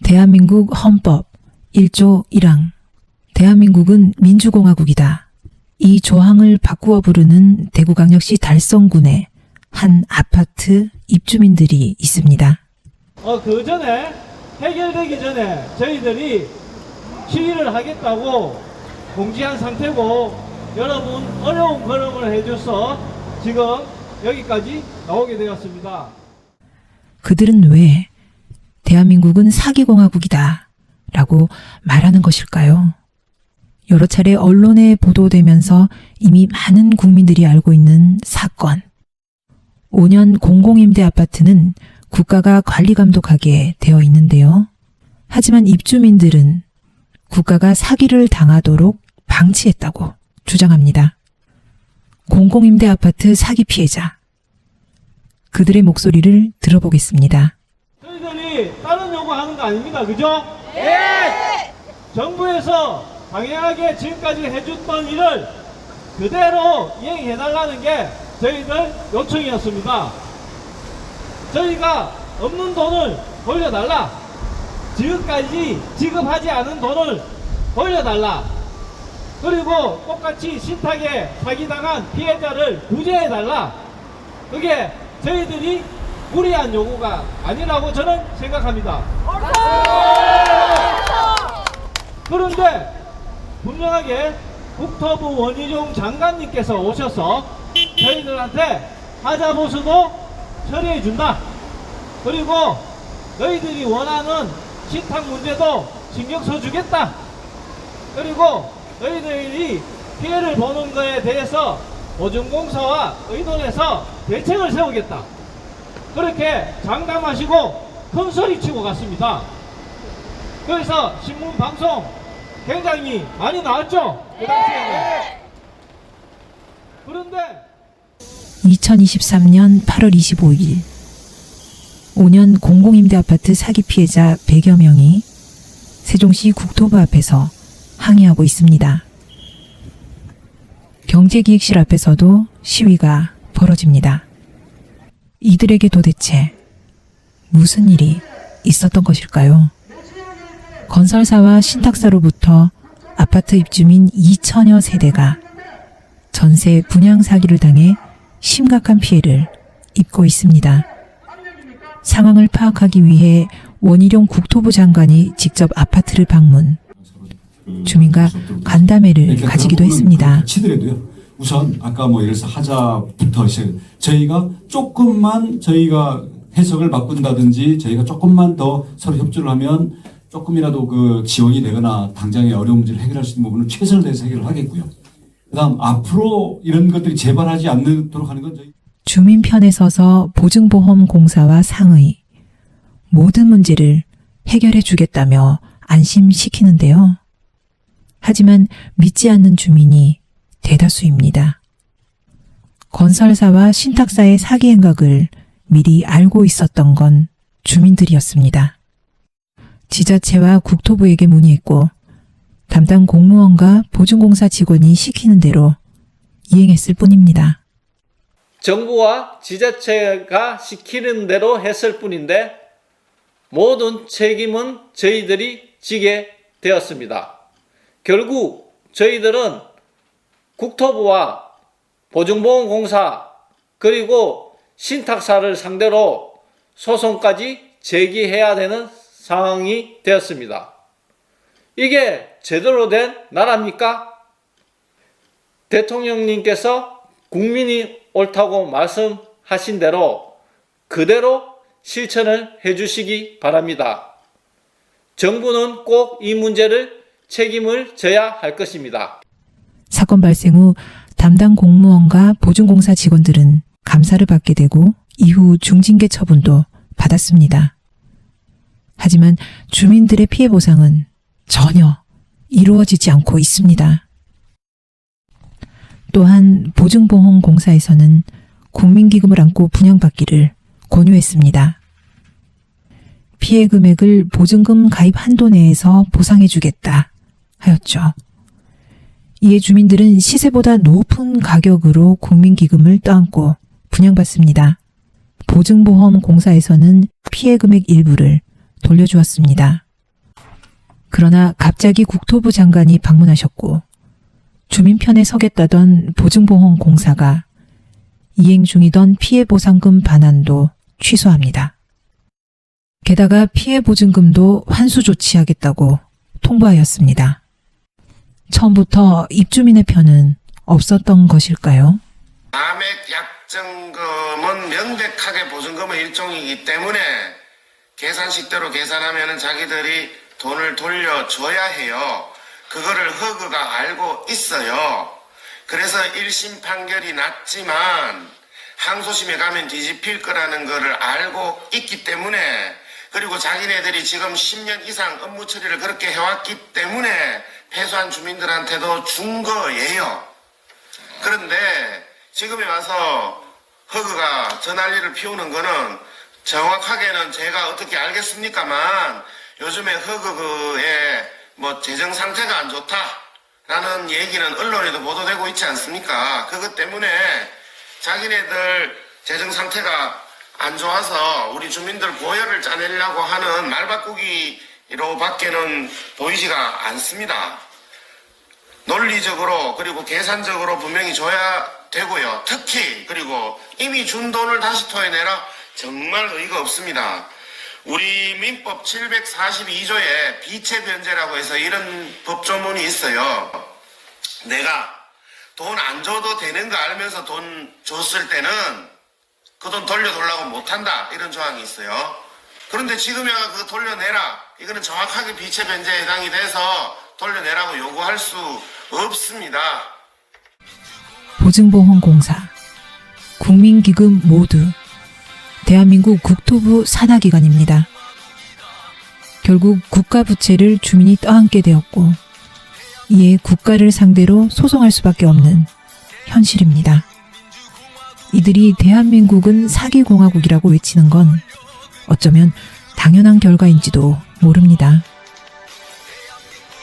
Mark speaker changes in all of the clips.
Speaker 1: 대한민국 헌법 1조 1항. 대한민국은 민주공화국이다. 이 조항을 바꾸어 부르는 대구광역시 달성군에 한 아파트 입주민들이 있습니다.
Speaker 2: 그 전에 해결되기 전에 저희들이 시위를 하겠다고 공지한 상태고, 여러분 어려운 걸음을 해줘서 지금 여기까지 나오게 되었습니다.
Speaker 1: 그들은 왜 대한민국은 사기공화국이다 라고 말하는 것일까요? 여러 차례 언론에 보도되면서 이미 많은 국민들이 알고 있는 사건. 5년 공공임대 아파트는 국가가 관리감독하게 되어 있는데요. 하지만 입주민들은 국가가 사기를 당하도록 방치했다고 주장합니다. 공공임대 아파트 사기 피해자. 그들의 목소리를 들어보겠습니다.
Speaker 2: 저희들이 다른 요구하는 거 아닙니다. 그죠? 네! 정부에서 당연하게 지금까지 해줬던 일을 그대로 이행해달라는 게 저희들 요청이었습니다. 저희가 없는 돈을 돌려달라. 지금까지 지급하지 않은 돈을 돌려달라. 그리고 똑같이 신탁에 사기당한 피해자를 구제해달라. 그게 저희들이 무리한 요구가 아니라고 저는 생각합니다. 그런데 분명하게 국토부 원희룡 장관님께서 오셔서 저희들한테 하자보수도 처리해준다. 그리고 너희들이 원하는 신탁 문제도 신경 써주겠다. 그리고 너희들이 피해를 보는 것에 대해서 보증공사와 의논해서 대책을 세우겠다. 그렇게 장담하시고 큰 소리 치고 갔습니다. 그래서 신문 방송 굉장히 많이 나왔죠? 그 당시에는. 그런데
Speaker 1: 2023년 8월 25일 5년 공공임대 아파트 사기 피해자 100여 명이 세종시 국토부 앞에서 항의하고 있습니다. 경제기획실 앞에서도 시위가 벌어집니다. 이들에게 도대체 무슨 일이 있었던 것일까요? 건설사와 신탁사로부터 아파트 입주민 2천여 세대가 전세 분양 사기를 당해 심각한 피해를 입고 있습니다. 상황을 파악하기 위해 원희룡 국토부 장관이 직접 아파트를 방문, 주민과 간담회를 가지기도 했습니다.
Speaker 3: 치더라도요. 우선 아까 예를 들어서 하자부터 저희가 조금만 저희가 해석을 바꾼다든지 저희가 조금만 더 서로 협조를 하면 조금이라도 그 지원이 되거나 당장의 어려운 문제를 해결할 수 있는 부분은 최선을 다해서 해결을 하겠고요. 그다음 앞으로 이런 것들이 재발하지 않도록 하는 건 저희
Speaker 1: 주민 편에 서서 보증보험공사와 상의, 모든 문제를 해결해 주겠다며 안심시키는데요. 하지만 믿지 않는 주민이 대다수입니다. 건설사와 신탁사의 사기 행각을 미리 알고 있었던 건 주민들이었습니다. 지자체와 국토부에게 문의했고 담당 공무원과 보증공사 직원이 시키는 대로 이행했을 뿐입니다.
Speaker 2: 정부와 지자체가 시키는 대로 했을 뿐인데 모든 책임은 저희들이 지게 되었습니다. 결국 저희들은 국토부와 보증보험공사 그리고 신탁사를 상대로 소송까지 제기해야 되는 상황이 되었습니다. 이게 제대로 된 나라입니까? 대통령님께서 국민이 옳다고 말씀하신 대로 그대로 실천을 해주시기 바랍니다. 정부는 꼭 이 문제를 책임을 져야 할 것입니다.
Speaker 1: 사건 발생 후 담당 공무원과 보증공사 직원들은 감사를 받게 되고 이후 중징계 처분도 받았습니다. 하지만 주민들의 피해 보상은 전혀 이루어지지 않고 있습니다. 또한 보증보험공사에서는 국민기금을 안고 분양받기를 권유했습니다. 피해 금액을 보증금 가입 한도 내에서 보상해주겠다 하였죠. 이에 주민들은 시세보다 높은 가격으로 국민기금을 떠안고 분양받습니다. 보증보험공사에서는 피해 금액 일부를 돌려주었습니다. 그러나 갑자기 국토부 장관이 방문하셨고 주민 편에 서겠다던 보증보험공사가 이행 중이던 피해보상금 반환도 취소합니다. 게다가 피해보증금도 환수 조치하겠다고 통보하였습니다. 처음부터 입주민의 편은 없었던 것일까요?
Speaker 4: 남액 약정금은 명백하게 보증금의 일종이기 때문에 계산식대로 계산하면 자기들이 돈을 돌려줘야 해요. 그거를 허그가 알고 있어요. 그래서 1심 판결이 났지만 항소심에 가면 뒤집힐 거라는 거를 알고 있기 때문에, 그리고 자기네들이 지금 10년 이상 업무 처리를 그렇게 해왔기 때문에 패소한 주민들한테도 준 거예요. 그런데 지금에 와서 허그가 저 난리를 피우는 거는 정확하게는 제가 어떻게 알겠습니까만 요즘에 허그의 재정 상태가 안 좋다라는 얘기는 언론에도 보도되고 있지 않습니까? 그것 때문에 자기네들 재정 상태가 안 좋아서 우리 주민들 고열을 짜내려고 하는 말바꾸기로 밖에는 보이지가 않습니다. 논리적으로 그리고 계산적으로 분명히 줘야 되고요. 특히 그리고 이미 준 돈을 다시 토해내라, 정말 의의가 없습니다. 우리 민법 742조에 비체변제라고 해서 이런 법조문이 있어요. 내가 돈 안 줘도 되는 거 알면서 돈 줬을 때는 그 돈 돌려달라고 못한다, 이런 조항이 있어요. 그런데 지금이야 그거 돌려내라, 이거는 정확하게 비체변제에 해당이 돼서 돌려내라고 요구할 수 없습니다.
Speaker 1: 보증보험공사, 국민기금 모두 대한민국 국토부 산하기관입니다. 결국 국가부채를 주민이 떠안게 되었고 이에 국가를 상대로 소송할 수밖에 없는 현실입니다. 이들이 대한민국은 사기공화국이라고 외치는 건 어쩌면 당연한 결과인지도 모릅니다.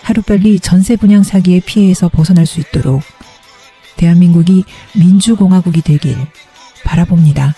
Speaker 1: 하루빨리 전세 분양 사기의 피해에서 벗어날 수 있도록 대한민국이 민주공화국이 되길 바라봅니다.